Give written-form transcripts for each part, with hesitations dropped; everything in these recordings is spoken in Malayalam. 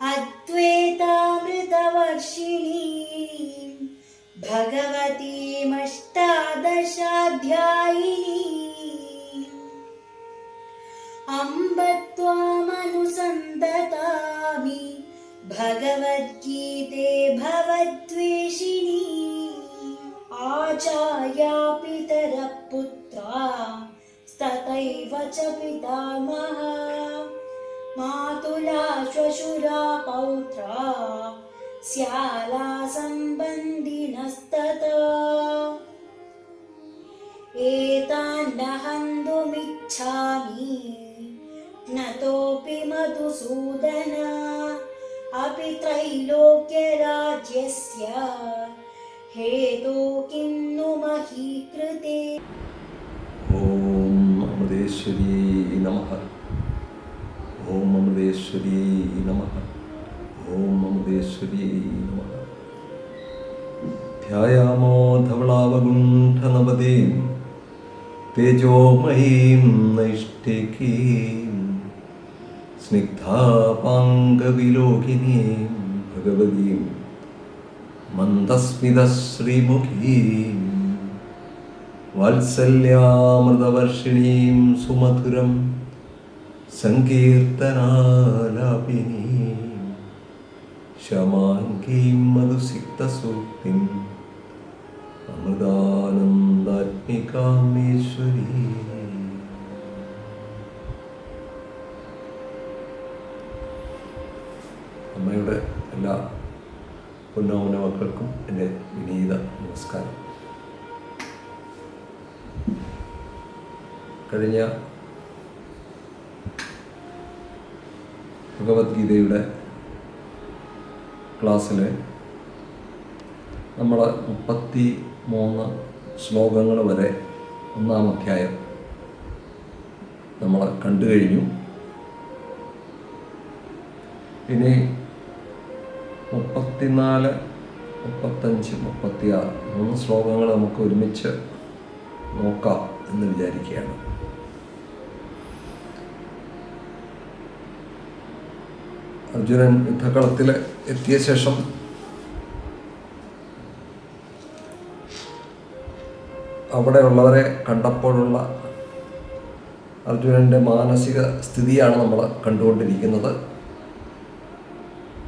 अद्वैतामृतवर्षिणीं भगवतीमष्टादशाध्यायिनीम् अम्ब त्वामनुसन्ततामि भगवद्गीते भवद्वेषिणी आचार्या पितरः पुत्रा तथैव च पितामहः मातुला श्वशुरा पौत्रा स्याला सम्बन्धिनस्तथा एतान् न हन्तुमिच्छामि नतोऽपि मधुसूदन अपि त्रैलोक्यराज्यस्य हेतो किं नु मही कृते। ओम अमृतेश्वरी नमः। ओम अमृतेश्वरी नमः। ओम अमृतेश्वरी नमः। ध्यायामो धवलावगुण्ठनवतीं तेजोमयीं नैष्ठिकीं स्निग्धापाङ्गविलोकिनीं भगवतीं मन्दस्मितश्रीमुखीं वात्सल्यामृतवर्षिणीं सुमधुरं सङ्कीर्तनालापिनीं शमाङ्गीं मधुसिक्तसूक्तिम् അമൃതാനന്ദാത്മികാമേശ്വരി. അമ്മയുടെ എല്ലാ പൊന്നോമന മക്കൾക്കും എൻ്റെ വിനീത നമസ്കാരം. കഴിഞ്ഞ ഭഗവത്ഗീതയുടെ ക്ലാസ്സിൽ നമ്മൾ 33 ശ്ലോകങ്ങൾ വരെ ഒന്നാം അധ്യായം നമ്മൾ കണ്ടു കഴിഞ്ഞു. ഇനി 34, 35, 36 3 ശ്ലോകങ്ങൾ നമുക്ക് ഒരുമിച്ച് നോക്കാം എന്ന് വിചാരിക്കുകയാണ്. അർജുനൻ യുദ്ധകളത്തിൽ എത്തിയ ശേഷം അവിടെയുള്ളവരെ കണ്ടപ്പോഴുള്ള അർജുനൻ്റെ മാനസിക സ്ഥിതിയാണ് നമ്മൾ കണ്ടുകൊണ്ടിരിക്കുന്നത്.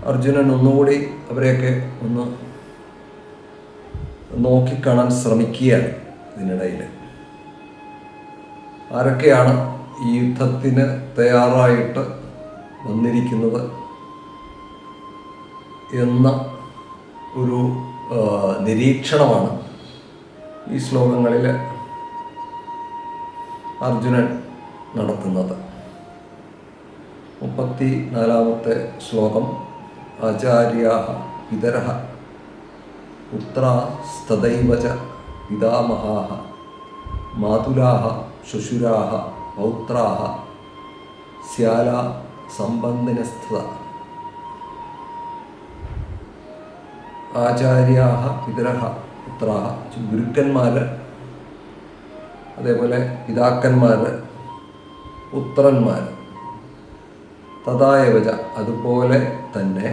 അർജുനൻ ഒന്നുകൂടി അവരെയൊക്കെ ഒന്ന് നോക്കിക്കാണാൻ ശ്രമിക്കുകയാണ്. ഇതിനിടയിൽ ആരൊക്കെയാണ് ഈ യുദ്ധത്തിന് തയ്യാറായിട്ട് വന്നിരിക്കുന്നത് എന്ന ഒരു നിരീക്ഷണമാണ് ഈ ശ്ലോകങ്ങളിൽ അർജുനൻ നടത്തുന്നത്. 34-ാമത്തെ ശ്ലോകം ആചാര്യാഃ പിതരഃ പുത്രാസ്തദൈവ ച പിതാമഹാഃ മാതുലാഃ ശ്വശുരാഃ പൗത്രാഃ സ്യാലാ സംബന്ധിനസ്തത. ആചാര്യാഃ പിതരഃ പുത്രാഃ ഗുരുക്കന്മാർ, അതേപോലെ പിതാക്കന്മാർ, പുത്രന്മാർ, തഥായവച അതുപോലെ തന്നെ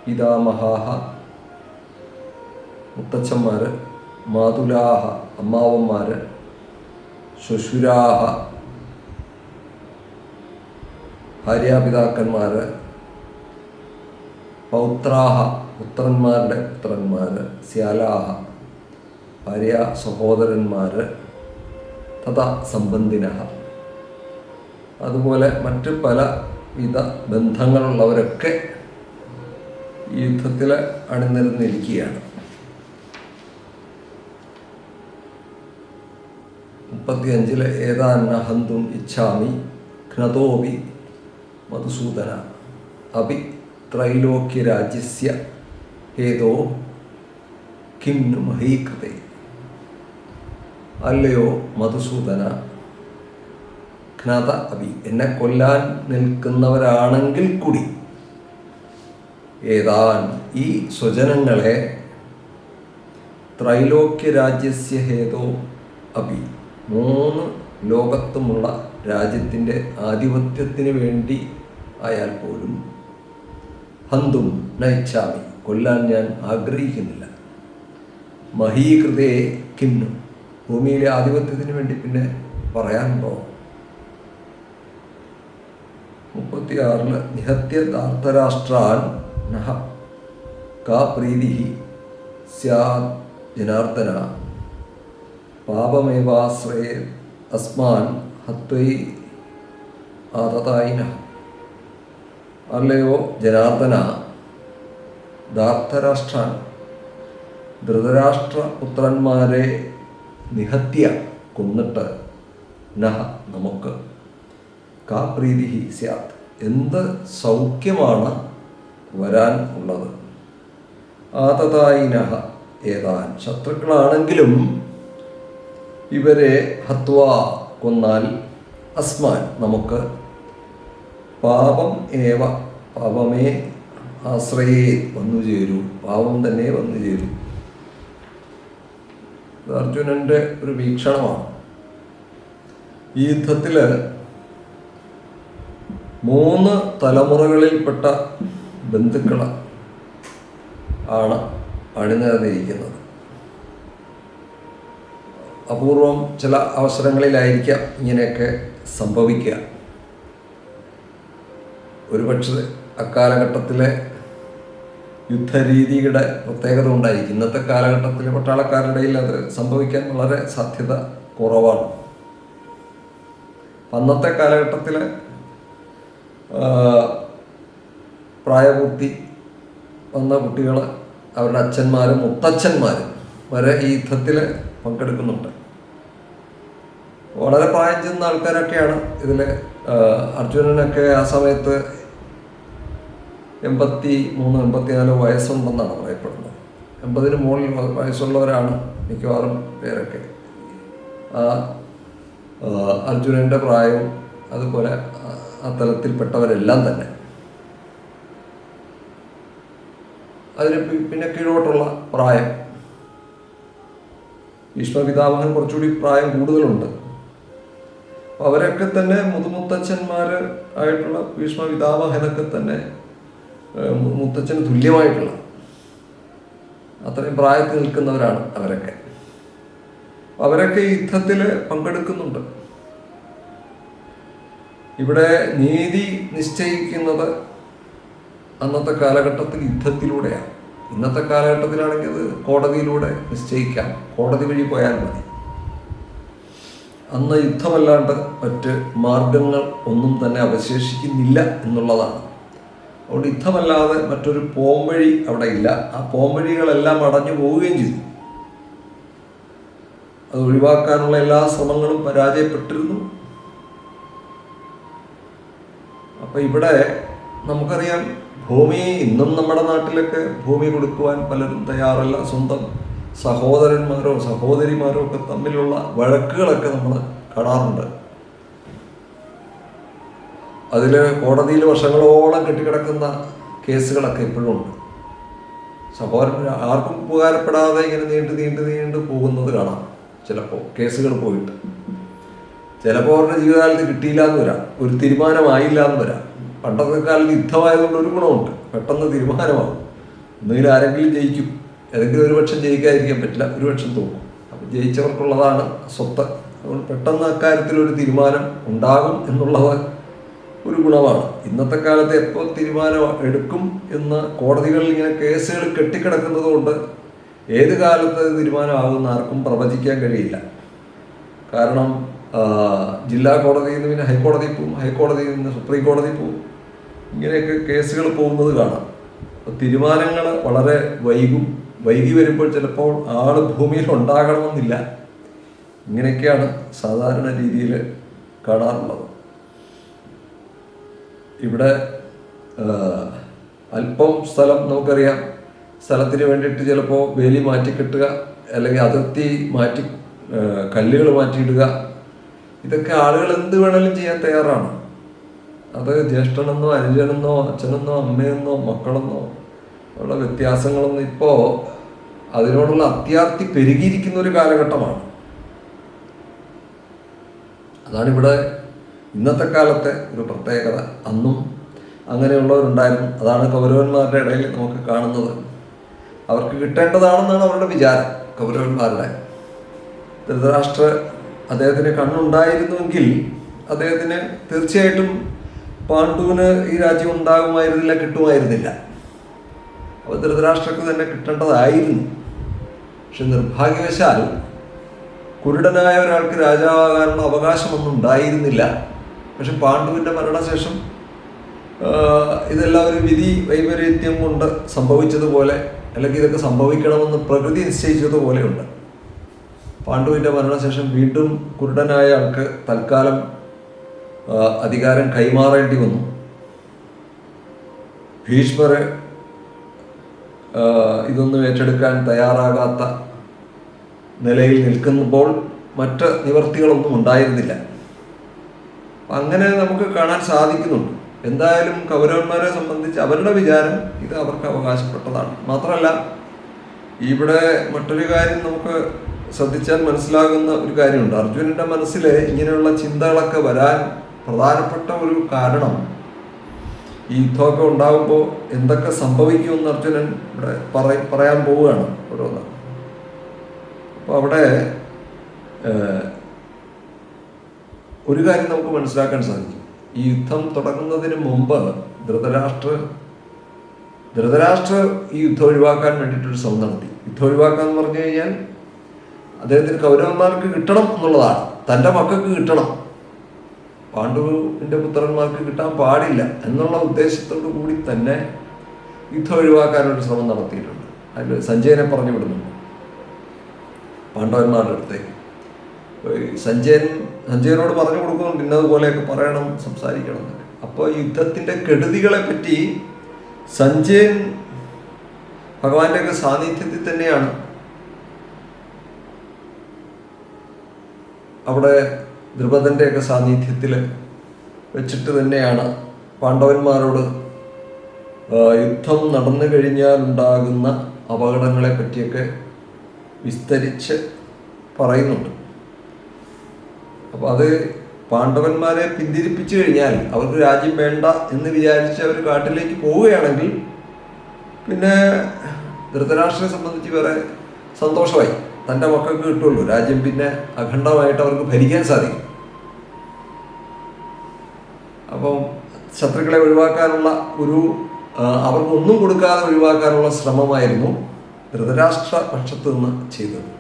പിതാമഹാഃ മുത്തച്ഛന്മാർ, മാതുലാഃ അമ്മാവന്മാർ, ശ്വശുരാഃ ഭാര്യാപിതാക്കന്മാർ, പൗത്രാഃ പുത്രന്മാരുടെ പുത്രന്മാർ, സ്യാലാഃ ഭാര്യ സഹോദരന്മാർ, തഥാ സംബന്ധിനഃ അതുപോലെ മറ്റ് പല വിധ ബന്ധങ്ങളുള്ളവരൊക്കെ ഈ യുദ്ധത്തിൽ അണിനിരന്നിരിക്കുകയാണ്. 35 ഏതാന്ന ഹന്തും ഇച്ഛാമി ഘ്നതോപി മധുസൂദന അപി ത്രൈലോക്യരാജ്യസ്യ ഹേതോ കിം नु മഹീ കൃതേ. അല്ലയോ മധുസൂദന, ഘ്നത അപി എന്നെ കൊല്ലാൻ നിൽക്കുന്നവരാണെങ്കിൽ കൂടി ഏതാൻ ഈ സ്വജനങ്ങളെ ത്രൈലോക്യരാജ്യസ്യ ഹേതോ അപി 3 ലോകത്തുമുള്ള രാജ്യത്തിൻ്റെ ആധിപത്യത്തിന് വേണ്ടി ആയാൽ പോലും ഹന്തും നയിച്ചാമി, കൊല്ലാൻ ഞാൻ ആഗ്രഹിക്കുന്നില്ല. മഹീകൃതേ കിന്നു, ഭൂമിയിലെ ആധിപത്യത്തിന് വേണ്ടി പിന്നെ പറയാനുണ്ടോ? 36 നിഹത്യ ധാർത്തരാഷ്ട്രാൻ നഹ കാ പ്രീതി സ്യാത് ജനാർദ്ദന പാപമേവാശ്രയേ അസ്മാൻ ഹത്വൈ ആതതായിന. അല്ലയോ ജനാർദ്ദന, ധാർത്തരാഷ്ട്രാൻ ധൃതരാഷ്ട്രപുത്രന്മാരെ നിഹത്യ കൊന്നിട്ട് നഹ നമുക്ക് കാ പ്രീതി സ്യാത് എന്ത് സൗഖ്യമാണ് വരാൻ ഉള്ളത്? ആതതായിനഹ ഏതാൻ ശത്രുക്കളാണെങ്കിലും ഇവരെ ഹത്വ കൊന്നാൽ അസ്മാൻ നമുക്ക് പാപം ഏവ പാപമേ ആശ്രയേ വന്നു ചേരൂ, പാപം തന്നെ വന്നു ചേരൂ. ഇത് അർജുനൻ്റെ ഒരു വീക്ഷണമാണ്. ഈ യുദ്ധത്തിൽ 3 തലമുറകളിൽപ്പെട്ട ബന്ധുക്കൾ ആണ് അണിനിരന്നിരിക്കുന്നത്. അപൂർവം ചില അവസരങ്ങളിലായിരിക്കാം ഇങ്ങനെയൊക്കെ സംഭവിക്കുക. ഒരുപക്ഷെ അക്കാലഘട്ടത്തിലെ യുദ്ധരീതിയുടെ പ്രത്യേകത ഉണ്ടായിരിക്കും. ഇന്നത്തെ കാലഘട്ടത്തിലെ പട്ടാളക്കാരുടെ ഇടയിൽ അത് സംഭവിക്കാൻ വളരെ സാധ്യത കുറവാണ്. അന്നത്തെ കാലഘട്ടത്തിൽ പ്രായപൂർത്തി വന്ന കുട്ടികൾ അവരുടെ അച്ഛന്മാരും മുത്തച്ഛന്മാരും വരെ ഈ യുദ്ധത്തിൽ പങ്കെടുക്കുന്നുണ്ട്. വളരെ പ്രായം ചെന്ന ആൾക്കാരൊക്കെയാണ് ഇതിൽ. അർജുനനൊക്കെ ആ സമയത്ത് 83-84 വയസ്സുണ്ടെന്നാണ് പറയപ്പെടുന്നത്. 80-ന് മുകളിൽ വയസ്സുള്ളവരാണ് മിക്കവാറും പേരൊക്കെ. ആ അർജുനൻ്റെ പ്രായവും അതുപോലെ ആ തലത്തിൽപ്പെട്ടവരെല്ലാം തന്നെ. അതിന് പിന്നെ കീഴോട്ടുള്ള പ്രായം, ഭീഷ്മപിതാമഹൻ കുറച്ചുകൂടി പ്രായം കൂടുതലുണ്ട്. അവരൊക്കെ തന്നെ മുതുമുത്തച്ഛന്മാർ ആയിട്ടുള്ള ഭീഷ്മപിതാമഹനൊക്കെ തന്നെ മുത്തച്ഛന് തുല്യമായിട്ടുള്ള അത്രയും പ്രായത്തിൽ നിൽക്കുന്നവരാണ് അവരൊക്കെ. അവരൊക്കെ ഈ യുദ്ധത്തിൽ പങ്കെടുക്കുന്നുണ്ട്. ഇവിടെ നീതി നിശ്ചയിക്കുന്നത് അന്നത്തെ കാലഘട്ടത്തിൽ യുദ്ധത്തിലൂടെയാണ്. ഇന്നത്തെ കാലഘട്ടത്തിലാണെങ്കിൽ അത് കോടതിയിലൂടെ നിശ്ചയിക്കാം, കോടതി വഴി പോയാൽ മതി. അന്ന് യുദ്ധമല്ലാണ്ട് മറ്റ് മാർഗങ്ങൾ ഒന്നും തന്നെ അവശേഷിക്കുന്നില്ല എന്നുള്ളതാണ്. അതുകൊണ്ട് യുദ്ധമല്ലാതെ മറ്റൊരു പോംവഴി അവിടെ ഇല്ല. ആ പോംവഴികളെല്ലാം അടഞ്ഞു പോവുകയും ചെയ്തു. അത് ഒഴിവാക്കാനുള്ള എല്ലാ ശ്രമങ്ങളും പരാജയപ്പെട്ടിരുന്നു. അപ്പം ഇവിടെ നമുക്കറിയാം, ഭൂമി ഇന്നും നമ്മുടെ നാട്ടിലൊക്കെ ഭൂമി കൊടുക്കുവാൻ പലരും തയ്യാറല്ല. സ്വന്തം സഹോദരന്മാരോ സഹോദരിമാരോ ഒക്കെ തമ്മിലുള്ള വഴക്കുകളൊക്കെ നമ്മൾ കാണാറുണ്ട്. അതിൽ കോടതിയിൽ വർഷങ്ങളോളം കെട്ടിക്കിടക്കുന്ന കേസുകളൊക്കെ ഇപ്പോഴും ഉണ്ട്. സഹോദരൻ ആർക്കും ഉപകാരപ്പെടാതെ ഇങ്ങനെ നീണ്ടു പോകുന്നത് കാണാം. ചിലപ്പോൾ കേസുകൾ പോയിട്ട് ചിലപ്പോൾ അവരുടെ ജീവിതകാലത്ത് കിട്ടിയില്ല എന്ന് വരാം, ഒരു തീരുമാനമായില്ല എന്ന് വരാം. പണ്ടത്തെ കാലത്ത് യുദ്ധമായതുകൊണ്ട് ഒരു ഗുണമുണ്ട്, പെട്ടെന്ന് തീരുമാനമാകും. ഒന്നുകിൽ ആരെങ്കിലും ജയിക്കും, ഏതെങ്കിലും ഒരു പക്ഷം ജയിക്കാതിരിക്കാൻ പറ്റില്ല, ഒരു പക്ഷം തോക്കും. അപ്പം ജയിച്ചവർക്കുള്ളതാണ് സ്വത്ത്. അതുകൊണ്ട് പെട്ടെന്ന് അക്കാര്യത്തിൽ ഒരു തീരുമാനം ഉണ്ടാകും എന്നുള്ളത് ഒരു ഗുണമാണ്. ഇന്നത്തെ കാലത്ത് എപ്പോൾ തീരുമാനം എടുക്കും എന്ന് കോടതികളിൽ ഇങ്ങനെ കേസുകൾ കെട്ടിക്കിടക്കുന്നത് കൊണ്ട് ഏത് കാലത്ത് തീരുമാനമാകുന്ന ആർക്കും പ്രവചിക്കാൻ കഴിയില്ല. കാരണം ജില്ലാ കോടതിയിൽ നിന്ന് പിന്നെ ഹൈക്കോടതിയിൽ പോവും, ഹൈക്കോടതിയിൽ നിന്ന് സുപ്രീം കോടതിയിൽ പോവും. ഇങ്ങനെയൊക്കെ കേസുകൾ പോകുന്നത് കാണാം. തീരുമാനങ്ങൾ വളരെ വൈകി വരുമ്പോൾ ചിലപ്പോൾ ആൾ ഭൂമിയിൽ ഉണ്ടാകണമെന്നില്ല. ഇങ്ങനെയൊക്കെയാണ് സാധാരണ രീതിയിൽ കാണാറുള്ളത്. ഇവിടെ അല്പം സ്ഥലം നമുക്കറിയാം, സ്ഥലത്തിന് വേണ്ടിയിട്ട് ചിലപ്പോൾ വേലി മാറ്റിക്കെട്ടുക, അല്ലെങ്കിൽ അതിർത്തി മാറ്റി കല്ലുകൾ മാറ്റിയിടുക, ഇതൊക്കെ ആളുകൾ എന്ത് വേണമെങ്കിലും ചെയ്യാൻ തയ്യാറാണ്. അത് ജ്യേഷ്ഠനെന്നോ അനുജനെന്നോ അച്ഛനെന്നോ അമ്മയെന്നോ മക്കളെന്നോ ഉള്ള വ്യത്യാസങ്ങളൊന്നും ഇപ്പോൾ അതിനോടുള്ള അത്യാർത്തി പെരുകിയിരിക്കുന്ന ഒരു കാലഘട്ടമാണ്. അതാണിവിടെ ഇന്നത്തെ കാലത്തെ ഒരു പ്രത്യേകത. അന്നും അങ്ങനെയുള്ളവരുണ്ടായിരുന്നു. അതാണ് കൗരവന്മാരുടെ ഇടയിൽ നമുക്ക് കാണുന്നത്. അവർക്ക് കിട്ടേണ്ടതാണെന്നാണ് അവരുടെ വിചാരം. കൗരവന്മാരുടെ ധൃതരാഷ്ട്ര അദ്ദേഹത്തിന് കണ്ണുണ്ടായിരുന്നുവെങ്കിൽ അദ്ദേഹത്തിന് തീർച്ചയായിട്ടും പാണ്ഡുവിന് ഈ രാജ്യം ഉണ്ടാകുമായിരുന്നില്ല, കിട്ടുമായിരുന്നില്ല. അപ്പോൾ ധൃതരാഷ്ട്രക്ക് തന്നെ കിട്ടേണ്ടതായിരുന്നു. പക്ഷെ നിർഭാഗ്യവശാൽ കുരുടനായ ഒരാൾക്ക് രാജാവാകാനുള്ള അവകാശമൊന്നും ഉണ്ടായിരുന്നില്ല. പക്ഷെ പാണ്ഡുവിൻ്റെ മരണശേഷം ഇതെല്ലാം ഒരു വിധി വൈപരീത്യം കൊണ്ട് സംഭവിച്ചതുപോലെ, അല്ലെങ്കിൽ ഇതൊക്കെ സംഭവിക്കണമെന്ന് പ്രകൃതി നിശ്ചയിച്ചതുപോലെയുണ്ട്. പാണ്ഡുവിൻ്റെ മരണശേഷം വീണ്ടും കുരുടനായ ആൾക്ക് തൽക്കാലം അധികാരം കൈമാറേണ്ടി വന്നു. ഭീഷ്മർ ഇതൊന്നും ഏറ്റെടുക്കാൻ തയ്യാറാകാത്ത നിലയിൽ നിൽക്കുമ്പോൾ മറ്റ് നിവർത്തികളൊന്നും ഉണ്ടായിരുന്നില്ല. അങ്ങനെ നമുക്ക് കാണാൻ സാധിക്കുന്നുണ്ട്. എന്തായാലും കൗരവന്മാരെ സംബന്ധിച്ച് അവരുടെ വിചാരം ഇത് അവർക്ക് അവകാശപ്പെട്ടതാണ്. മാത്രമല്ല, ഇവിടെ മറ്റൊരു കാര്യം നമുക്ക് ശ്രദ്ധിച്ചാൽ മനസ്സിലാകുന്ന ഒരു കാര്യമുണ്ട്. അർജുനൻ്റെ മനസ്സിൽ ഇങ്ങനെയുള്ള ചിന്തകളൊക്കെ വരാൻ പ്രധാനപ്പെട്ട ഒരു കാരണം, ഈ യുദ്ധമൊക്കെ ഉണ്ടാകുമ്പോൾ എന്തൊക്കെ സംഭവിക്കുമെന്ന് അർജുനൻ ഇവിടെ പറയാൻ പോവുകയാണ് ഓരോന്ന്. അപ്പോൾ അവിടെ ഒരു കാര്യം നമുക്ക് മനസ്സിലാക്കാൻ സാധിക്കും. ഈ യുദ്ധം തുടങ്ങുന്നതിന് മുമ്പ് ധൃതരാഷ്ട്ര ഈ യുദ്ധം ഒഴിവാക്കാൻ വേണ്ടിയിട്ടൊരു ശ്രമം നടത്തി. യുദ്ധം ഒഴിവാക്കാൻ എന്ന് പറഞ്ഞു കഴിഞ്ഞാൽ അദ്ദേഹത്തിന് കൗരവന്മാർക്ക് കിട്ടണം എന്നുള്ളതാണ്. തൻ്റെ മക്കൾക്ക് കിട്ടണം, പാണ്ഡുവിൻ്റെ പുത്രന്മാർക്ക് കിട്ടാൻ പാടില്ല എന്നുള്ള ഉദ്ദേശത്തോടു കൂടി തന്നെ യുദ്ധം ഒഴിവാക്കാനൊരു ശ്രമം നടത്തിയിട്ടുണ്ട്. അതിൽ സഞ്ജയനെ പറഞ്ഞു വിടുന്നുണ്ട് പാണ്ഡവന്മാരുടെ അടുത്തേക്ക്. സഞ്ജയനോട് പറഞ്ഞു കൊടുക്കുന്നുണ്ട് ഇന്നതുപോലെയൊക്കെ പറയണം, സംസാരിക്കണം എന്നൊക്കെ. അപ്പോൾ യുദ്ധത്തിൻ്റെ കെടുതികളെ പറ്റി സഞ്ജയൻ ഭഗവാന്റെയൊക്കെ സാന്നിധ്യത്തിൽ തന്നെയാണ് അവിടെ ദ്രുപദൻ്റെയൊക്കെ സാന്നിധ്യത്തിൽ വെച്ചിട്ട് തന്നെയാണ് പാണ്ഡവന്മാരോട് യുദ്ധം നടന്നു കഴിഞ്ഞാൽ ഉണ്ടാകുന്ന അപകടങ്ങളെ പറ്റിയൊക്കെ വിസ്തരിച്ച് പറയുന്നുണ്ട്. അപ്പോൾ അത് പാണ്ഡവന്മാരെ പിന്തിരിപ്പിച്ചു കഴിഞ്ഞാൽ അവർക്ക് രാജ്യം വേണ്ട എന്ന് വിചാരിച്ച് അവർ കാട്ടിലേക്ക് പോവുകയാണെങ്കിൽ പിന്നെ ധൃതരാഷ്ട്രയെ സംബന്ധിച്ച് വേറെ സന്തോഷമായി. തൻ്റെ മക്കൾക്ക് കിട്ടുള്ളൂ രാജ്യം, പിന്നെ അഖണ്ഡമായിട്ട് അവർക്ക് ഭരിക്കാൻ സാധിക്കും. അപ്പം ശത്രുക്കളെ ഒഴിവാക്കാനുള്ള ഒരു അവർക്കൊന്നും കൊടുക്കാതെ ഒഴിവാക്കാനുള്ള ശ്രമമായിരുന്നു ധൃതരാഷ്ട്ര പക്ഷത്ത് നിന്ന് ചെയ്തത്.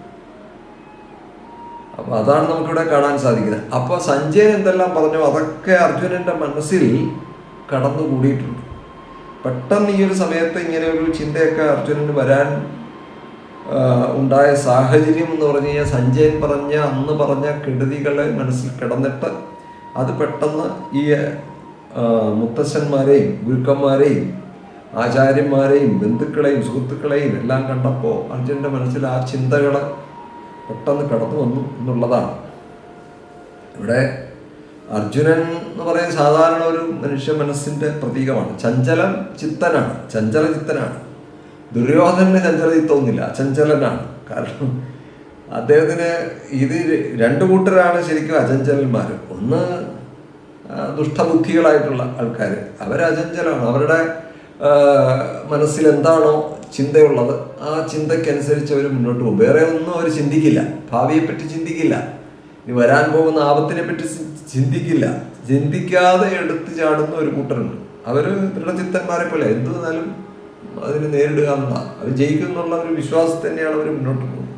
അപ്പോൾ അതാണ് നമുക്കിവിടെ കാണാൻ സാധിക്കുന്നത്. അപ്പോൾ സഞ്ജയൻ എന്തെല്ലാം പറഞ്ഞു അതൊക്കെ അർജുനൻ്റെ മനസ്സിൽ കടന്നുകൂടിയിട്ടുണ്ട്. പെട്ടെന്ന് ഈ ഒരു സമയത്ത് ഇങ്ങനെ ഒരു ചിന്തയൊക്കെ അർജുനന് വരാൻ ഉണ്ടായ സാഹചര്യം എന്ന് പറഞ്ഞു കഴിഞ്ഞാൽ സഞ്ജയൻ അന്ന് പറഞ്ഞ കെടുതികളെ മനസ്സിൽ കിടന്നിട്ട് അത് പെട്ടെന്ന് ഈ മുത്തശ്ശന്മാരെയും ഗുരുക്കന്മാരെയും ആചാര്യന്മാരെയും ബന്ധുക്കളെയും സുഹൃത്തുക്കളെയും എല്ലാം കണ്ടപ്പോൾ അർജുനൻ്റെ മനസ്സിൽ ആ ചിന്തകൾ പെട്ടെന്ന് കടന്നു വന്നു എന്നുള്ളതാണ്. ഇവിടെ അർജുനൻ എന്ന് പറയുന്നത് സാധാരണ ഒരു മനുഷ്യ മനസ്സിൻ്റെ പ്രതീകമാണ്. ചഞ്ചല ചിത്തനാണ്. ദുര്യോധനന് ചഞ്ചലചിത്തമൊന്നുമില്ല, അചഞ്ചലനാണ്. കാരണം അദ്ദേഹത്തിന് ഇത് രണ്ടു കൂട്ടരാണ് ശരിക്കും അചഞ്ചലന്മാർ. ഒന്ന് ദുഷ്ടബുദ്ധികളായിട്ടുള്ള ആൾക്കാർ, അവർ അചഞ്ചലമാണ്. അവരുടെ മനസ്സിൽ എന്താണോ ചിന്തയുള്ളത് ആ ചിന്തയ്ക്കനുസരിച്ച് അവർ മുന്നോട്ട് പോകും. വേറെ ഒന്നും അവർ ചിന്തിക്കില്ല, ഭാവിയെപ്പറ്റി ചിന്തിക്കില്ല, ഇനി വരാൻ പോകുന്ന ആപത്തിനെ പറ്റി ചിന്തിക്കില്ല. ചിന്തിക്കാതെ എടുത്തു ചാടുന്ന ഒരു കൂട്ടരുണ്ട്. അവർ ദൃഢചിത്തന്മാരെ പോലെ എന്ത് വന്നാലും അതിന് നേരിടുക എന്നുള്ളതാണ്. അവർ ജയിക്കും എന്നുള്ള ഒരു വിശ്വാസം തന്നെയാണ് അവർ മുന്നോട്ട് പോകുന്നത്.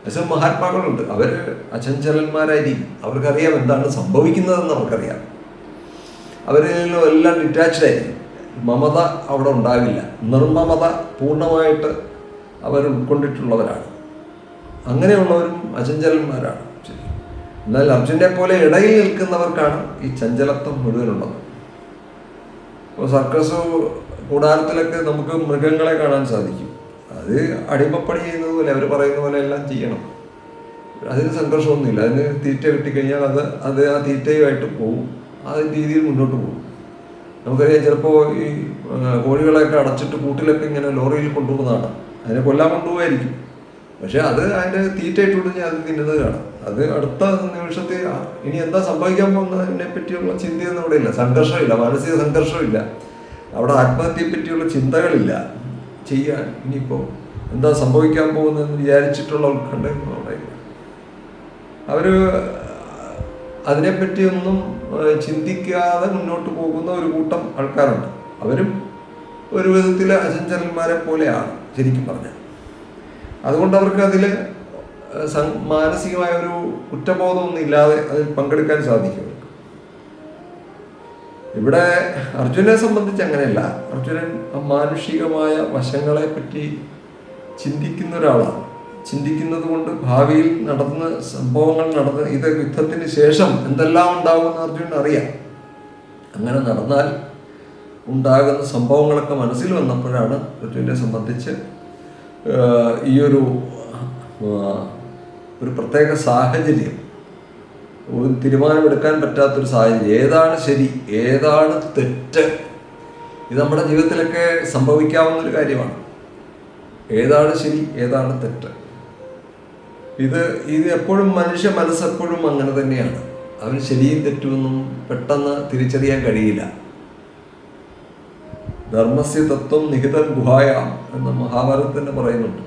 പക്ഷേ മഹാത്മാക്കളുണ്ട്, അവർ അചഞ്ചലന്മാരായിരിക്കും. അവർക്കറിയാം എന്താണ് സംഭവിക്കുന്നതെന്ന് അവർക്കറിയാം. അവരിൽ നിന്നും എല്ലാം ഡിറ്റാച്ച്ഡ് ആയിരിക്കും. മമത അവിടെ ഉണ്ടാകില്ല, നിർമ്മമത പൂർണ്ണമായിട്ട് അവർ ഉൾക്കൊണ്ടിട്ടുള്ളവരാണ്. അങ്ങനെയുള്ളവരും അചഞ്ചലന്മാരാണ്. എന്നാൽ അർജുനെ പോലെ ഇടയിൽ നിൽക്കുന്നവർക്കാണ് ഈ ചഞ്ചലത്വം മുഴുവനുള്ളത്. ഇപ്പോൾ സർക്കസ് കൂടാരത്തിലൊക്കെ നമുക്ക് മൃഗങ്ങളെ കാണാൻ സാധിക്കും. അത് അടിമപ്പണി ചെയ്യുന്നത് പോലെ അവർ പറയുന്ന പോലെ എല്ലാം ചെയ്യണം. അതിന് സംഘർഷമൊന്നുമില്ല. അതിന് തീറ്റ കിട്ടിക്കഴിഞ്ഞാൽ അത് ആ തീറ്റയുമായിട്ട് പോകും, ആ രീതിയിൽ മുന്നോട്ട് പോകും. നമുക്കറിയാം, ചിലപ്പോൾ ഈ കോഴികളെയൊക്കെ അടച്ചിട്ട് കൂട്ടിലൊക്കെ ഇങ്ങനെ ലോറിയിൽ കൊണ്ടുപോകുന്നതാണ്. അതിനെ കൊല്ലാൻ കൊണ്ടുപോകായിരിക്കും. പക്ഷെ അത് അതിൻ്റെ തീറ്റ ഇട്ട് കൊടുത്ത് അത് തിന്നുന്നത് കാണാം. അത് അടുത്ത നിമിഷത്തിൽ ഇനി എന്താ സംഭവിക്കാൻ പോകുന്നതിനെ പറ്റിയുള്ള ചിന്തയൊന്നും ഇവിടെ ഇല്ല, സംഘർഷമില്ല, മാനസിക സംഘർഷമില്ല. അവിടെ ആത്മഹത്യയെ പറ്റിയുള്ള ചിന്തകളില്ല. ചെയ്യാൻ ഇനിയിപ്പോൾ എന്താ സംഭവിക്കാൻ പോകുന്നതെന്ന് വിചാരിച്ചിട്ടുള്ള ഉത്കണ്ഠയൊന്നും അവിടെ ഇല്ല. അവർ അതിനെപ്പറ്റിയൊന്നും ചിന്തിക്കാതെ മുന്നോട്ട് പോകുന്ന ഒരു കൂട്ടം ആൾക്കാരുണ്ട്. അവരും ഒരു വിധത്തിൽ അചഞ്ചലന്മാരെ പോലെയാണ് ശരിക്കും പറഞ്ഞാൽ. അതുകൊണ്ട് അവർക്ക് അതിൽ മാനസികമായ ഒരു കുറ്റബോധമൊന്നും ഇല്ലാതെ അതിൽ പങ്കെടുക്കാൻ സാധിക്കും. ഇവിടെ അർജുനെ സംബന്ധിച്ച് അങ്ങനെയല്ല. അർജുനൻ മാനുഷികമായ വശങ്ങളെ പറ്റി ചിന്തിക്കുന്ന ഒരാളാണ്. ചിന്തിക്കുന്നത് കൊണ്ട് ഭാവിയിൽ സംഭവങ്ങൾ നടന്ന് ഇത് യുദ്ധത്തിന് ശേഷം എന്തെല്ലാം ഉണ്ടാകുമെന്ന് അർജുനൻ അറിയാം. അങ്ങനെ നടന്നാൽ ഉണ്ടാകുന്ന സംഭവങ്ങളൊക്കെ മനസ്സിൽ വന്നപ്പോഴാണ് അർജുനെ സംബന്ധിച്ച് ഈയൊരു പ്രത്യേക സാഹചര്യം, ഒരു തീരുമാനമെടുക്കാൻ പറ്റാത്തൊരു സാഹചര്യം, ഏതാണ് ശരി ഏതാണ് തെറ്റ്, ഇത് നമ്മുടെ ജീവിതത്തിലൊക്കെ സംഭവിക്കാവുന്നൊരു കാര്യമാണ്. ഏതാണ് ശരി ഏതാണ് തെറ്റ്, ഇത് എപ്പോഴും മനുഷ്യ മനസ്സെപ്പോഴും അങ്ങനെ തന്നെയാണ്. അവന് ശരിയും തെറ്റുമെന്നും പെട്ടെന്ന് തിരിച്ചറിയാൻ കഴിയില്ല. ധർമ്മസ്യ തത്വം നിഹിതം ഗുഹായാം എന്ന് മഹാഭാരതത്തിൽ തന്നെ പറയുന്നുണ്ട്.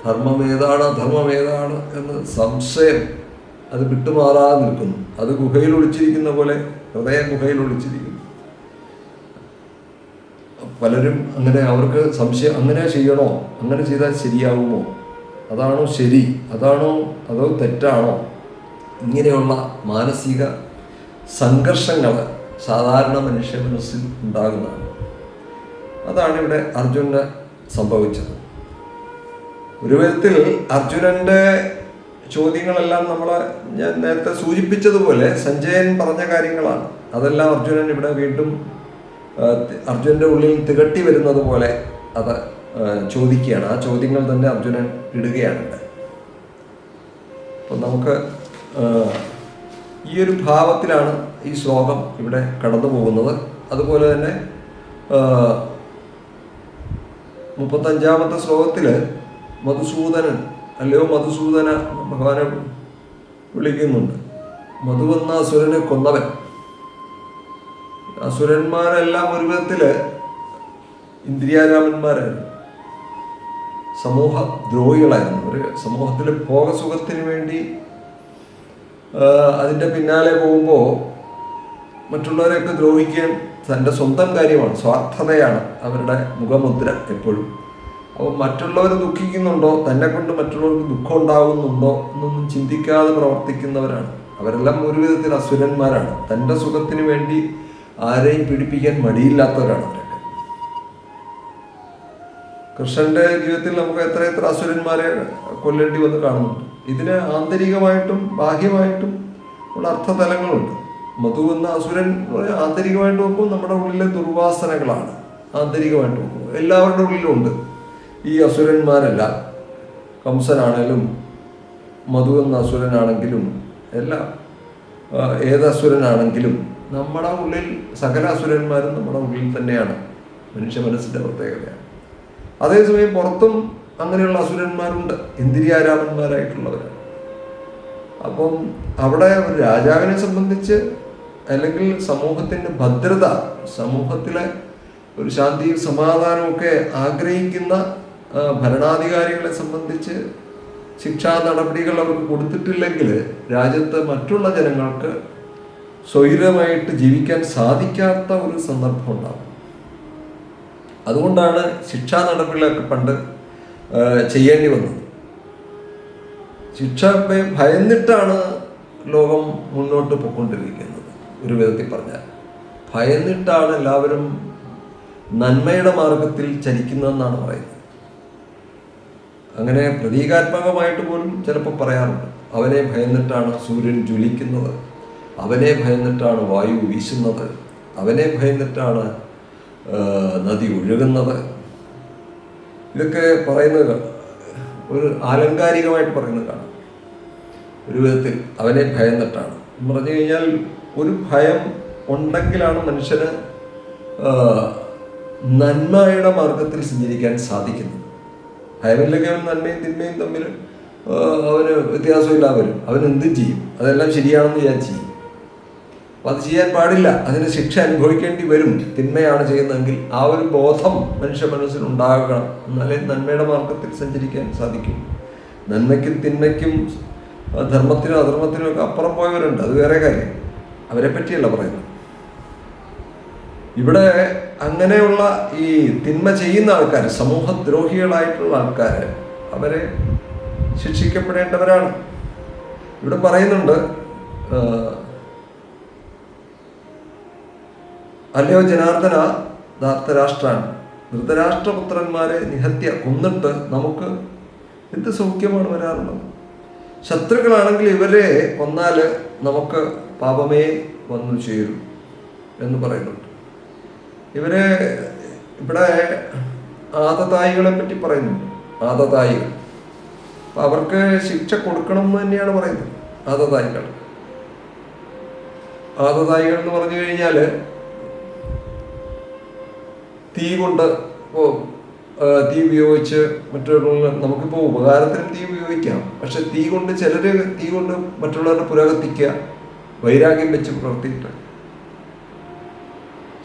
ധർമ്മം ഏതാണ് അധർമ്മം ഏതാണ് എന്ന് സംശയം അത് വിട്ടുമാറാതെ നിൽക്കുന്നു. അത് ഗുഹയിൽ ഒളിച്ചിരിക്കുന്ന പോലെ, ഹൃദയ ഗുഹയിൽ ഒളിച്ചിരിക്കുന്നു. പലരും അങ്ങനെ അവർക്ക് സംശയം, അങ്ങനെ ചെയ്യണോ, അങ്ങനെ ചെയ്താൽ ശരിയാകുമോ, അതാണോ ശരി, അതോ തെറ്റാണോ, ഇങ്ങനെയുള്ള മാനസിക സംഘർഷങ്ങൾ സാധാരണ മനുഷ്യ മനസ്സിൽ ഉണ്ടാകുന്നതാണ്. അതാണ് ഇവിടെ അർജുനന് സംഭവിച്ചത്. ഒരു വിധത്തിൽ അർജുനന്റെ ചോദ്യങ്ങളെല്ലാം ഞാൻ നേരത്തെ സൂചിപ്പിച്ചതുപോലെ സഞ്ജയൻ പറഞ്ഞ കാര്യങ്ങളാണ്. അതെല്ലാം അർജുനൻ ഇവിടെ വീണ്ടും അർജുനന്റെ ഉള്ളിൽ തികട്ടി വരുന്നത് പോലെ അത് ചോദിക്കുകയാണ്. ആ ചോദ്യങ്ങൾ തന്നെ അർജുനൻ ഇടുകയാണ് ഇവിടെ. അപ്പം നമുക്ക് ഈ ഒരു ഭാവത്തിലാണ് ഈ ശ്ലോകം ഇവിടെ കടന്നു പോകുന്നത്. അതുപോലെ തന്നെ 35-ാമത്തെ ശ്ലോകത്തിൽ മധുസൂദനൻ, അല്ലയോ മധുസൂദന, ഭഗവാനെ വിളിക്കുന്നുണ്ട്. മധു എന്ന അസുരനെ കൊന്നവൻ. അസുരന്മാരെല്ലാം ഒരു വിധത്തിൽ ഇന്ദ്രിയാരാമന്മാരായിരുന്നു, സമൂഹ ദ്രോഹികളായിരുന്നു. ഒരു സമൂഹത്തിൽ ഭോഗസുഖത്തിന് വേണ്ടി അതിൻ്റെ പിന്നാലെ പോകുമ്പോൾ മറ്റുള്ളവരെയൊക്കെ ദ്രോഹിക്കാൻ തൻ്റെ സ്വന്തം കാര്യമാണ്, സ്വാർത്ഥതയാണ് അവരുടെ മുഖമുദ്ര എപ്പോഴും. അപ്പോൾ മറ്റുള്ളവർ ദുഃഖിക്കുന്നുണ്ടോ, തന്നെ കൊണ്ട് മറ്റുള്ളവർക്ക് ദുഃഖം ഉണ്ടാകുന്നുണ്ടോ എന്നൊന്നും ചിന്തിക്കാതെ പ്രവർത്തിക്കുന്നവരാണ് അവരെല്ലാം. ഒരു വിധത്തിൽ അസുരന്മാരാണ്. തൻ്റെ സുഖത്തിന് വേണ്ടി ആരെയും പീഡിപ്പിക്കാൻ മടിയില്ലാത്തവരാണ് അവരൊക്കെ. കൃഷ്ണന്റെ ജീവിതത്തിൽ നമുക്ക് എത്ര അസുരന്മാരെ കൊല്ലേണ്ടി വന്ന് കാണുന്നുണ്ട്. ഇതിന് ആന്തരികമായിട്ടും ബാഹ്യമായിട്ടും ഉള്ള അർത്ഥതലങ്ങളുണ്ട്. മധു എന്ന അസുരൻ ആന്തരികമായിട്ട് നോക്കുമ്പോൾ നമ്മുടെ ഉള്ളിലെ ദുർവാസനകളാണ്. ആന്തരികമായിട്ട് നോക്കുമ്പോൾ എല്ലാവരുടെ ഉള്ളിലും ഉണ്ട് ഈ അസുരന്മാരെല്ലാം. കംസനാണേലും മധു എന്ന അസുരനാണെങ്കിലും എല്ലാം, ഏത് അസുരനാണെങ്കിലും നമ്മുടെ ഉള്ളിൽ സകല അസുരന്മാരും നമ്മുടെ ഉള്ളിൽ തന്നെയാണ്. മനുഷ്യ മനസ്സിൻ്റെ പ്രത്യേകതയാണ്. അതേസമയം പുറത്തും അങ്ങനെയുള്ള അസുരന്മാരുണ്ട്, ഇന്ദ്രിയാരാമന്മാരായിട്ടുള്ളവരാണ്. അപ്പം അവിടെ ഒരു രാജാവിനെ സംബന്ധിച്ച്, അല്ലെങ്കിൽ സമൂഹത്തിൻ്റെ ഭദ്രത, സമൂഹത്തിലെ ഒരു ശാന്തിയും സമാധാനവും ഒക്കെ ആഗ്രഹിക്കുന്ന ഭരണാധികാരികളെ സംബന്ധിച്ച് ശിക്ഷാ നടപടികൾ അവർക്ക് കൊടുത്തിട്ടില്ലെങ്കിൽ രാജ്യത്ത് മറ്റുള്ള ജനങ്ങൾക്ക് സ്വൈരമായിട്ട് ജീവിക്കാൻ സാധിക്കാത്ത ഒരു സന്ദർഭം ഉണ്ടാകും. അതുകൊണ്ടാണ് ശിക്ഷാ നടപടികളൊക്കെ പണ്ട് ചെയ്യേണ്ടി വന്നത്. ശിക്ഷ ഭയന്നിട്ടാണ് ലോകം മുന്നോട്ട് പോയിക്കൊണ്ടിരിക്കുന്നത്. ഒരു വിധത്തിൽ പറഞ്ഞാൽ ഭയന്നിട്ടാണ് എല്ലാവരും നന്മയുടെ മാർഗത്തിൽ ചരിക്കുന്നതെന്നാണ് പറയുന്നത്. അങ്ങനെ പ്രതീകാത്മകമായിട്ട് പോലും ചിലപ്പോൾ പറയാറുണ്ട്. അവനെ ഭയന്നിട്ടാണ് സൂര്യൻ ജ്വലിക്കുന്നത്, അവനെ ഭയന്നിട്ടാണ് വായു വീശുന്നത്, അവനെ ഭയന്നിട്ടാണ് നദി ഒഴുകുന്നത്. ഇതൊക്കെ പറയുന്നത് ഒരു ആലങ്കാരികമായിട്ട് പറയുന്നത് കാണാം. ഒരു വിധത്തിൽ അവനെ ഭയന്നിട്ടാണ് എന്ന് പറഞ്ഞു കഴിഞ്ഞാൽ, ഒരു ഭയം ഉണ്ടെങ്കിലാണ് മനുഷ്യന് നന്മയുടെ മാർഗത്തിൽ സഞ്ചരിക്കാൻ സാധിക്കുന്നത്. ഭയമില്ലെങ്കിൽ അവൻ നന്മയും തിന്മയും തമ്മിൽ അവന് വ്യത്യാസമില്ലാതെ വരും. അവൻ എന്തും ചെയ്യും, അതെല്ലാം ശരിയാണെന്ന് വിചാരിച്ച് ചെയ്യും. അപ്പം അത് ചെയ്യാൻ പാടില്ല, അതിന് ശിക്ഷ അനുഭവിക്കേണ്ടി വരും തിന്മയാണ് ചെയ്യുന്നതെങ്കിൽ ആ ഒരു ബോധം മനുഷ്യ മനസ്സിലുണ്ടാകണം. എന്നാലേ നന്മയുടെ മാർഗത്തിൽ സഞ്ചരിക്കാൻ സാധിക്കും. നന്മയ്ക്കും തിന്മയ്ക്കും ധർമ്മത്തിനും അധർമ്മത്തിനും ഒക്കെ അപ്പുറം പോയവരുണ്ട്, അത് വേറെ കാര്യം, അവരെ പറ്റിയല്ല പറയുന്നത്. ഇവിടെ അങ്ങനെയുള്ള ഈ തിന്മ ചെയ്യുന്ന ആൾക്കാർ, സമൂഹദ്രോഹികളായിട്ടുള്ള ആൾക്കാർ, അവരെ ശിക്ഷിക്കപ്പെടേണ്ടവരാണ്. ഇവിടെ പറയുന്നുണ്ട്, അല്ലയോ ജനാർദ്ദന ധാർത്തരാഷ്ട്രാൻ, ധൃതരാഷ്ട്രപുത്രന്മാരെ നിഹത്യ, കൊന്നിട്ട് നമുക്ക് എന്ത് സൗഖ്യമാണ് വരാറുള്ളത്? ശത്രുക്കളാണെങ്കിൽ ഇവരെ കൊന്നാൽ നമുക്ക് പാപമേ വന്നു ചേരും എന്ന് പറയുന്നുണ്ട്. ഇവരെ ഇവിടെ ആദതായികളെ പറ്റി പറയുന്നുണ്ട്. ആദതായികൾ, അപ്പം അവർക്ക് ശിക്ഷ കൊടുക്കണം എന്ന് തന്നെയാണ് പറയുന്നത്. ആദതായികൾ എന്ന് പറഞ്ഞു കഴിഞ്ഞാൽ തീ കൊണ്ട് തീ ഉപയോഗിച്ച് മറ്റുള്ള നമുക്കിപ്പോൾ ഉപകാരത്തിനും തീ ഉപയോഗിക്കാം. പക്ഷെ തീ കൊണ്ട് തീ കൊണ്ട് മറ്റുള്ളവരുടെ പുരോഗതിക്കുക, വൈരാഗ്യം വെച്ച് പ്രവർത്തിയിട്ട്.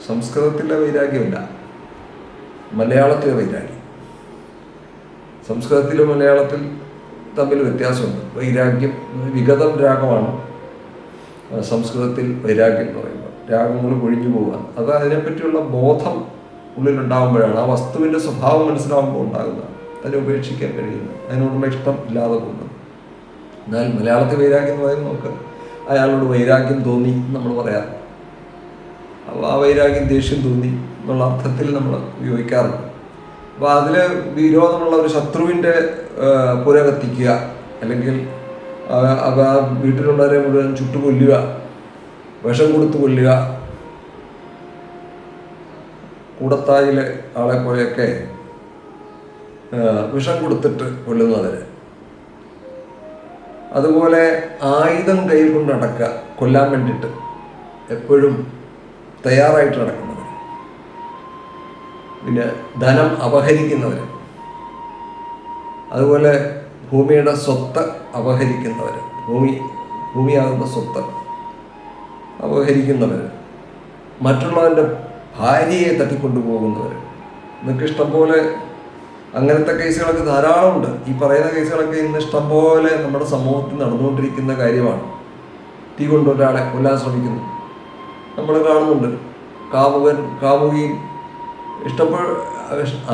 സംസ്കൃതത്തിലെ വൈരാഗ്യമല്ല, മലയാളത്തിലെ വൈരാഗ്യം. സംസ്കൃതത്തിലും മലയാളത്തിൽ തമ്മിൽ വ്യത്യാസമുണ്ട്. വൈരാഗ്യം വിഗതം രാഗമാണ് സംസ്കൃതത്തിൽ വൈരാഗ്യം എന്ന് പറയുമ്പോൾ. രാഗങ്ങൾ ഒഴിഞ്ഞു പോവുക, അത് അതിനെപ്പറ്റിയുള്ള ബോധം ഉള്ളിലുണ്ടാകുമ്പോഴാണ്, ആ വസ്തുവിൻ്റെ സ്വഭാവം മനസ്സിലാകുമ്പോൾ ഉണ്ടാകുന്നതാണ്. അതിനെ ഉപേക്ഷിക്കാൻ കഴിയുന്നത്, അതിനോടുള്ള ഇഷ്ടം ഇല്ലാതെ പോകുന്നത്. എന്നാൽ മലയാളത്തിൽ വൈരാഗ്യം എന്ന് പറയുമ്പോൾ നമുക്ക് അയാളോട് വൈരാഗ്യം തോന്നി നമ്മൾ പറയാം. അപ്പോൾ ആ വൈരാഗ്യം ദേഷ്യം തോന്നി എന്നുള്ള അർത്ഥത്തിൽ നമ്മൾ ഉപയോഗിക്കാറുണ്ട്. അപ്പോൾ അതിൽ വിരോധമുള്ള ഒരു ശത്രുവിൻ്റെ പുര കത്തിക്കുക, അല്ലെങ്കിൽ ആ വീട്ടിലുള്ളവരെ മുഴുവൻ ചുട്ടുകൊല്ലുക, വിഷം കൊടുത്തു കൊല്ലുക, കൂടത്തായിലെ ആളെ പോലെയൊക്കെ വിഷം കൊടുത്തിട്ട് കൊല്ലുന്നവര്, അതുപോലെ ആയുധം കയ്യിൽ കൊണ്ട് നടക്കുക, കൊല്ലാൻ വേണ്ടിയിട്ട് എപ്പോഴും തയ്യാറായിട്ട് നടക്കുന്നവർ, പിന്നെ ധനം അപഹരിക്കുന്നവർ, അതുപോലെ ഭൂമിയുടെ സ്വത്ത് അപഹരിക്കുന്നവർ, ഭൂമിയാകുന്ന സ്വത്ത് അപഹരിക്കുന്നവർ, മറ്റുള്ളവരുടെ ഭാര്യയെ തട്ടിക്കൊണ്ടുപോകുന്നവർ. നിങ്ങൾക്ക് ഇഷ്ടംപോലെ അങ്ങനത്തെ കേസുകളൊക്കെ ധാരാളമുണ്ട്. ഈ പറയുന്ന കേസുകളൊക്കെ ഇന്ന് ഇഷ്ടംപോലെ നമ്മുടെ സമൂഹത്തിൽ നടന്നുകൊണ്ടിരിക്കുന്ന കാര്യമാണ്. തീ കൊണ്ട് ഒരാളെ കൊല്ലാൻ ശ്രമിക്കുന്നു, നമ്മൾ കാണുന്നുണ്ട്. കാമുകിയും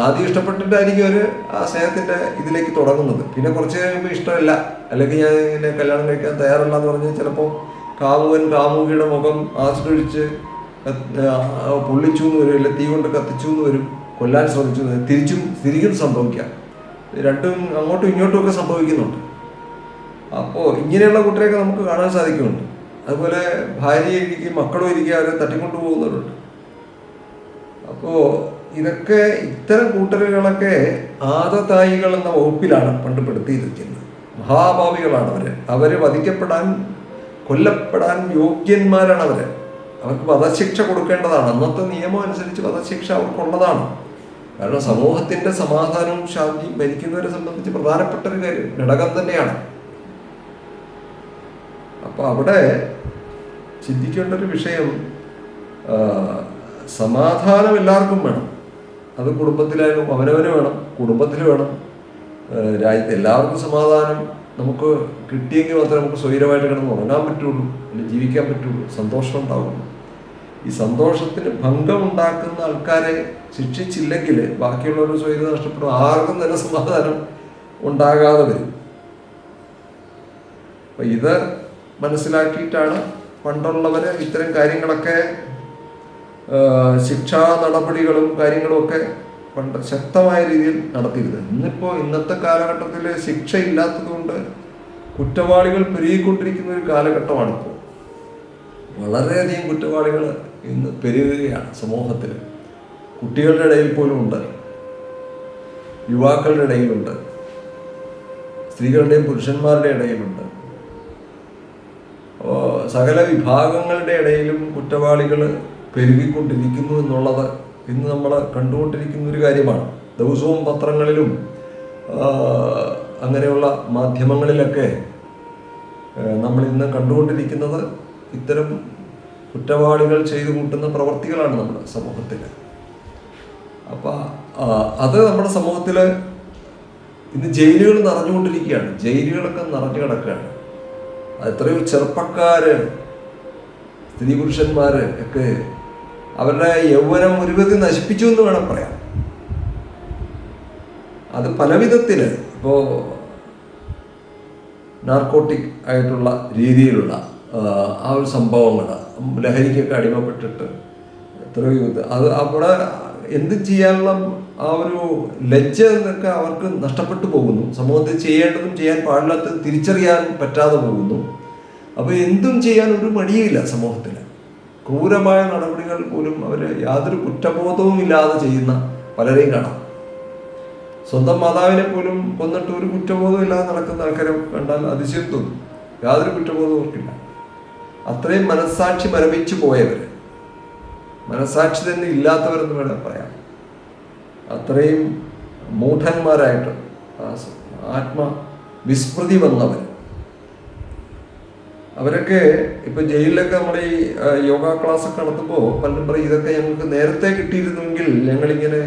ആദ്യം ഇഷ്ടപ്പെട്ടിട്ടായിരിക്കും അവർ ആ സ്നേഹത്തിൻ്റെ ഇതിലേക്ക് തുടങ്ങുന്നത്. പിന്നെ കുറച്ച് കഴിയുമ്പോൾ ഇഷ്ടമല്ല, അല്ലെങ്കിൽ ഞാൻ ഇങ്ങനെ കല്യാണം കഴിക്കാൻ തയ്യാറല്ല എന്ന് പറഞ്ഞ് ചിലപ്പോൾ കാമുകിയുടെ മുഖം ആശ്രയിച്ച് പൊള്ളിച്ചു എന്ന് വരും, അല്ലെ തീ കൊണ്ട് കത്തിച്ചു എന്ന് വരും, കൊല്ലാൻ ശ്രമിച്ചു എന്ന് തിരിച്ചും സംഭവിക്കാം. രണ്ടും അങ്ങോട്ടും ഇങ്ങോട്ടും ഒക്കെ സംഭവിക്കുന്നുണ്ട്. അപ്പോൾ ഇങ്ങനെയുള്ള കൂട്ടരെയൊക്കെ നമുക്ക് കാണാൻ സാധിക്കുന്നുണ്ട്. അതുപോലെ ഭാര്യയെ ഇരിക്കും, മക്കളും ഇരിക്കുക, അവരെ തട്ടിക്കൊണ്ടു പോകുന്നവരുണ്ട്. അപ്പോൾ ഇത്തരം കൂട്ടരുകളൊക്കെ ആദതായികൾ എന്ന വകുപ്പിലാണ് പണ്ട് പെടുത്തിയിരിക്കുന്നത്. മഹാഭാവികളാണ് അവർ കൊല്ലപ്പെടാൻ യോഗ്യന്മാരാണ് അവർക്ക് വധശിക്ഷ കൊടുക്കേണ്ടതാണ്. അന്നത്തെ നിയമം അനുസരിച്ച് വധശിക്ഷ അവർക്കുള്ളതാണ്. കാരണം സമൂഹത്തിന്റെ സമാധാനവും ശാന്തിയും ഭരിക്കുന്നവരെ സംബന്ധിച്ച് പ്രധാനപ്പെട്ട ഒരു ഘടകം തന്നെയാണ്. അപ്പൊ അവിടെ ചിന്തിക്കേണ്ട ഒരു വിഷയം, സമാധാനം എല്ലാവർക്കും വേണം. അത് കുടുംബത്തിലായാലും അവനവന് വേണം, കുടുംബത്തിൽ വേണം, രാജ്യത്ത് എല്ലാവർക്കും സമാധാനം നമുക്ക് കിട്ടിയെങ്കിൽ മാത്രമേ നമുക്ക് സ്വൈരമായിട്ട് കിടന്ന് ഉറങ്ങാൻ പറ്റുള്ളൂ, അല്ലെങ്കിൽ ജീവിക്കാൻ പറ്റുള്ളൂ, സന്തോഷം ഉണ്ടാവുള്ളൂ. ഈ സന്തോഷത്തിന് ഭംഗം ഉണ്ടാക്കുന്ന ആൾക്കാരെ ശിക്ഷിച്ചില്ലെങ്കിൽ ബാക്കിയുള്ളവരുടെ സ്വൈര്യം നഷ്ടപ്പെടും, ആർക്കും തന്നെ സമാധാനം ഉണ്ടാകാതെ വരും. അപ്പം ഇത് മനസ്സിലാക്കിയിട്ടാണ് പണ്ടുള്ളവർ ഇത്തരം കാര്യങ്ങളൊക്കെ, ശിക്ഷാ നടപടികളും കാര്യങ്ങളും ഒക്കെ പണ്ട് ശക്തമായ രീതിയിൽ നടത്തിയിരുന്നത്. ഇന്നത്തെ കാലഘട്ടത്തിൽ ശിക്ഷ ഇല്ലാത്തത് കൊണ്ട് കുറ്റവാളികൾ പെരുകിക്കൊണ്ടിരിക്കുന്ന ഒരു കാലഘട്ടമാണിപ്പോൾ. വളരെയധികം കുറ്റവാളികൾ ഇന്ന് പെരുകുകയാണ് സമൂഹത്തിൽ. കുട്ടികളുടെ ഇടയിൽ പോലും ഉണ്ട്, യുവാക്കളുടെ ഇടയിലുണ്ട്, സ്ത്രീകളുടെയും പുരുഷന്മാരുടെ ഇടയിലുണ്ട്. സകല വിഭാഗങ്ങളുടെ ഇടയിലും കുറ്റവാളികൾ പെരുകിക്കൊണ്ടിരിക്കുന്നു എന്നുള്ളത് ഇന്ന് നമ്മൾ കണ്ടുകൊണ്ടിരിക്കുന്ന ഒരു കാര്യമാണ്. ദിവസവും പത്രങ്ങളിലും അങ്ങനെയുള്ള മാധ്യമങ്ങളിലൊക്കെ നമ്മൾ ഇന്ന് കണ്ടുകൊണ്ടിരിക്കുന്നത് ഇത്തരം കുറ്റവാളികൾ ചെയ്തു കൂട്ടുന്ന പ്രവർത്തികളാണ് നമ്മുടെ സമൂഹത്തിൽ. അപ്പം അത് നമ്മുടെ സമൂഹത്തിൽ ഇന്ന് ജയിലുകൾ നിറഞ്ഞുകൊണ്ടിരിക്കുകയാണ്. ജയിലുകളൊക്കെ നിറഞ്ഞു കിടക്കുകയാണ്. എത്രയോ ചെറുപ്പക്കാർ, സ്ത്രീ പുരുഷന്മാർ ഒക്കെ അവരുടെ യൗവനം ഒരു വിധത്തിൽ നശിപ്പിച്ചു എന്ന് വേണം പറയാം. അത് പല വിധത്തിൽ, ഇപ്പോൾ നാർക്കോട്ടിക് ആയിട്ടുള്ള രീതിയിലുള്ള ആ ഒരു സംഭവങ്ങൾ, ലഹരിക്കൊക്കെ അടിമപ്പെട്ടിട്ട് എത്രയോ അത് അവിടെ എന്തും ചെയ്യാനുള്ള ആ ഒരു ലജ്ജ എന്നൊക്കെ അവർക്ക് നഷ്ടപ്പെട്ടു പോകുന്നു. സമൂഹത്തിൽ ചെയ്യേണ്ടതും ചെയ്യാൻ പാടില്ലാത്തതും തിരിച്ചറിയാൻ പറ്റാതെ പോകുന്നു. അപ്പോൾ എന്തും ചെയ്യാൻ ഒരു മടിയുമില്ല സമൂഹത്തിൽ. ക്രൂരമായ നടപടികൾ പോലും അവർ യാതൊരു കുറ്റബോധവും ഇല്ലാതെ ചെയ്യുന്ന പലരെയും കാണാം. സ്വന്തം മാതാവിനെ പോലും കൊന്നിട്ട് ഒരു കുറ്റബോധവും ഇല്ലാതെ നടക്കുന്ന ആൾക്കാരെ കണ്ടാൽ അതിശയം തോന്നും. യാതൊരു കുറ്റബോധവും അവർക്കില്ല. അത്രയും മനസ്സാക്ഷി മരവിച്ചു പോയവർ, മനസ്സാക്ഷി തന്നെ ഇല്ലാത്തവരെന്ന് വേണം പറയാം. അത്രയും മൂഢന്മാരായിട്ട് ആത്മവിസ്മൃതി വന്നവർ. അവരൊക്കെ ഇപ്പം ജയിലിലൊക്കെ നമ്മുടെ ഈ യോഗ ക്ലാസ്സൊക്കെ നടത്തുമ്പോൾ പലരും പറയും, ഇതൊക്കെ ഞങ്ങൾക്ക് നേരത്തെ കിട്ടിയിരുന്നുവെങ്കിൽ ഞങ്ങളിങ്ങനെ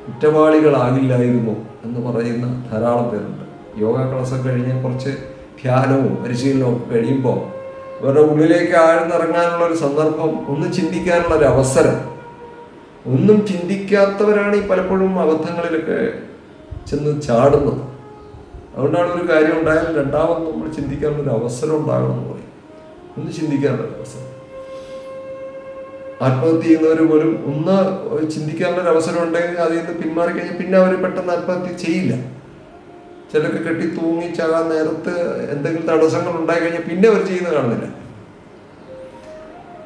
കുറ്റവാളികളാകില്ലായിരുന്നു എന്ന് പറയുന്ന ധാരാളം പേരുണ്ട്. യോഗ ക്ലാസ്സൊക്കെ കഴിഞ്ഞ് കുറച്ച് ധ്യാനവും പരിശീലനവും ഒക്കെ കഴിയുമ്പോൾ അവരുടെ ഉള്ളിലേക്ക് ആഴ്ന്നിറങ്ങാനുള്ള ഒരു സന്ദർഭം, ഒന്ന് ചിന്തിക്കാനുള്ള ഒരു അവസരം. ഒന്നും ചിന്തിക്കാത്തവരാണ് ഈ പലപ്പോഴും അബദ്ധങ്ങളിലൊക്കെ ചെന്ന് ചാടുന്നത്. അതുകൊണ്ടാണ് ഒരു കാര്യം ഉണ്ടായാൽ രണ്ടാമത് നമ്മൾ ചിന്തിക്കാനുള്ളൊരു അവസരം ഉണ്ടാകണം എന്ന് പറയും. ഒന്ന് ചിന്തിക്കാനുള്ളൊരു അവസരം. ആത്മഹത്യ ചെയ്യുന്നവർ പോലും ഒന്ന് ചിന്തിക്കാനുള്ളൊരു അവസരം ഉണ്ടെങ്കിൽ അതിൽ നിന്ന് പിന്മാറിക്കഴിഞ്ഞാൽ പിന്നെ അവർ പെട്ടെന്ന് ആത്മഹത്യ ചെയ്യില്ല. ചിലർക്ക് കെട്ടി തൂങ്ങി ചാകാൻ നേരത്ത് എന്തെങ്കിലും തടസ്സങ്ങൾ ഉണ്ടായി കഴിഞ്ഞാൽ പിന്നെ അവർ ചെയ്യുന്നത് കാണുന്നില്ല.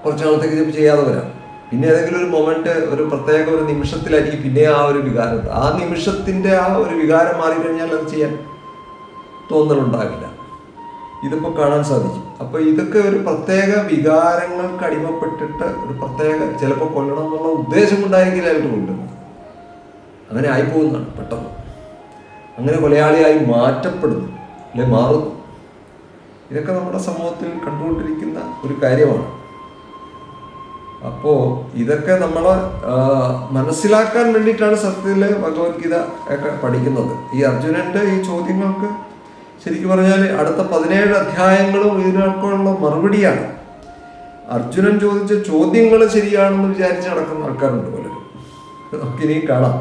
കുറച്ച് നാളത്തേക്ക് ചിലപ്പോൾ ചെയ്യാതെ വരാം. പിന്നെ ഏതെങ്കിലും ഒരു മൊമെന്റ്, ഒരു പ്രത്യേക ഒരു നിമിഷത്തിലായിരിക്കും പിന്നെ ആ ഒരു വികാരം. ആ നിമിഷത്തിന്റെ ആ ഒരു വികാരം മാറിക്കഴിഞ്ഞാൽ അത് ചെയ്യാൻ തോന്നലുണ്ടാകില്ല. ഇതിപ്പോൾ കാണാൻ സാധിക്കും. അപ്പോൾ ഇതൊക്കെ ഒരു പ്രത്യേക വികാരങ്ങൾക്ക് അടിമപ്പെട്ടിട്ട് ഒരു പ്രത്യേക, ചിലപ്പോൾ കൊല്ലണം എന്നുള്ള ഉദ്ദേശം ഉണ്ടായെങ്കിൽ അയാൾ കൊല്ലുന്നത്. അങ്ങനെ ആയിപ്പോകുന്നതാണ് പെട്ടെന്ന്. അങ്ങനെ കൊലയാളിയായി മാറ്റപ്പെടുന്നു, അല്ലെ മാറുന്നു. ഇതൊക്കെ നമ്മുടെ സമൂഹത്തിൽ കണ്ടുകൊണ്ടിരിക്കുന്ന ഒരു കാര്യമാണ്. അപ്പോൾ ഇതൊക്കെ നമ്മൾ മനസ്സിലാക്കാൻ വേണ്ടിയിട്ടാണ് സത്യത്തിൽ ഭഗവത്ഗീത ഒക്കെ പഠിക്കുന്നത്. ഈ അർജുനൻ്റെ ഈ ചോദ്യങ്ങൾക്ക് ശരിക്കും പറഞ്ഞാൽ അടുത്ത 17 അധ്യായങ്ങളും ഇതിനൊക്കെയുള്ള മറുപടിയാണ്. അർജുനൻ ചോദിച്ച ചോദ്യങ്ങൾ ശരിയാണെന്ന് വിചാരിച്ച് നടക്കുന്ന ആൾക്കാരുണ്ട് പലരും. നമുക്കിനിയും കാണാം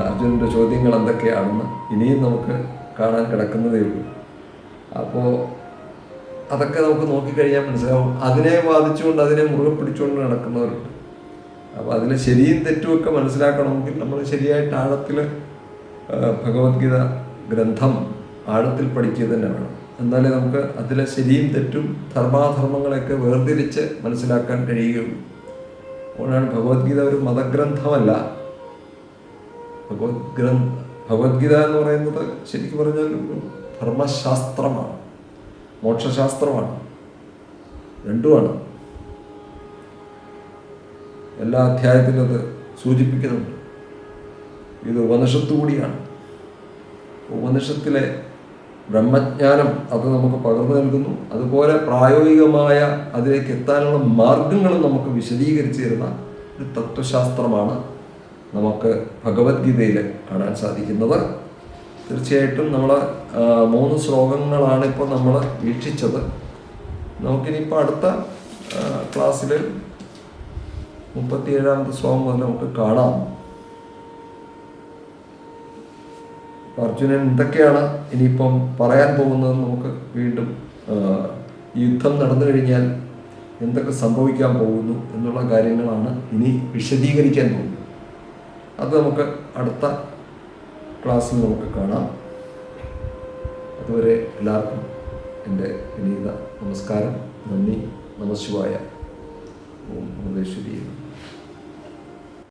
അർജുനൻ്റെ ചോദ്യങ്ങൾ എന്തൊക്കെയാണെന്ന്. ഇനിയും നമുക്ക് കാണാൻ കിടക്കുന്നതേ ഉള്ളൂ. അപ്പോൾ അതൊക്കെ നമുക്ക് നോക്കിക്കഴിഞ്ഞാൽ മനസ്സിലാവും. അതിനെ ബാധിച്ചുകൊണ്ട് അതിനെ മുറുകെ പിടിച്ചുകൊണ്ട് നടക്കുന്നവരുണ്ട്. അപ്പോൾ അതിൽ ശരിയും തെറ്റുമൊക്കെ മനസ്സിലാക്കണമെങ്കിൽ നമ്മൾ ശരിയായിട്ട് ആഴത്തിൽ ഭഗവത്ഗീത ഗ്രന്ഥം ആഴത്തിൽ പഠിക്കുക തന്നെ വേണം. എന്നാലേ നമുക്ക് അതിലെ ശരിയും തെറ്റും ധർമാധർമ്മങ്ങളെയൊക്കെ വേർതിരിച്ച് മനസ്സിലാക്കാൻ കഴിയുകയുള്ളൂ. അതുകൊണ്ടാണ് ഭഗവത്ഗീത ഒരു മതഗ്രന്ഥമല്ല. ഭഗവത്ഗീത എന്ന് പറയുന്നത് ശരിക്കും പറഞ്ഞാൽ ഒരു ധർമ്മശാസ്ത്രമാണ്, മോക്ഷശാസ്ത്രമാണ്, രണ്ടുമാണ്. എല്ലാ അധ്യായത്തിലും അത് സൂചിപ്പിക്കുന്നുണ്ട്. ഇത് ഉപനിഷത്ത് കൂടിയാണ്. ഉപനിഷത്തിലെ ബ്രഹ്മജ്ഞാനം അത് നമുക്ക് പകർന്നു നൽകുന്നു. അതുപോലെ പ്രായോഗികമായ അതിലേക്ക് എത്താനുള്ള മാർഗങ്ങളും നമുക്ക് വിശദീകരിച്ചു തരുന്ന ഒരു തത്വശാസ്ത്രമാണ് നമുക്ക് ഭഗവത്ഗീതയിൽ കാണാൻ സാധിക്കുന്നത്. തീർച്ചയായിട്ടും നമ്മൾ 3 ശ്ലോകങ്ങളാണ് ഇപ്പോൾ നമ്മൾ വീക്ഷിച്ചത്. നമുക്കിനിയിപ്പോൾ അടുത്ത ക്ലാസ്സിൽ 37ാമത്തെ ശ്ലോകം മുതൽ നമുക്ക് കാണാം. അർജുനൻ എന്തൊക്കെയാണ് ഇനിയിപ്പം പറയാൻ പോകുന്നത് നമുക്ക് വീണ്ടും യുദ്ധം നടന്നു കഴിഞ്ഞാൽ എന്തൊക്കെ സംഭവിക്കാൻ പോകുന്നു എന്നുള്ള കാര്യങ്ങളാണ് ഇനി വിശദീകരിക്കാൻ പോകുന്നത്. അത് നമുക്ക് അടുത്ത ക്ലാസ്സിൽ നമുക്ക് കാണാം. അതുവരെ എല്ലാവർക്കും എൻ്റെ വിനീത നമസ്കാരം, നന്ദി, നമഃശിവായ. ഓം ഭഗവതീശ്വരി.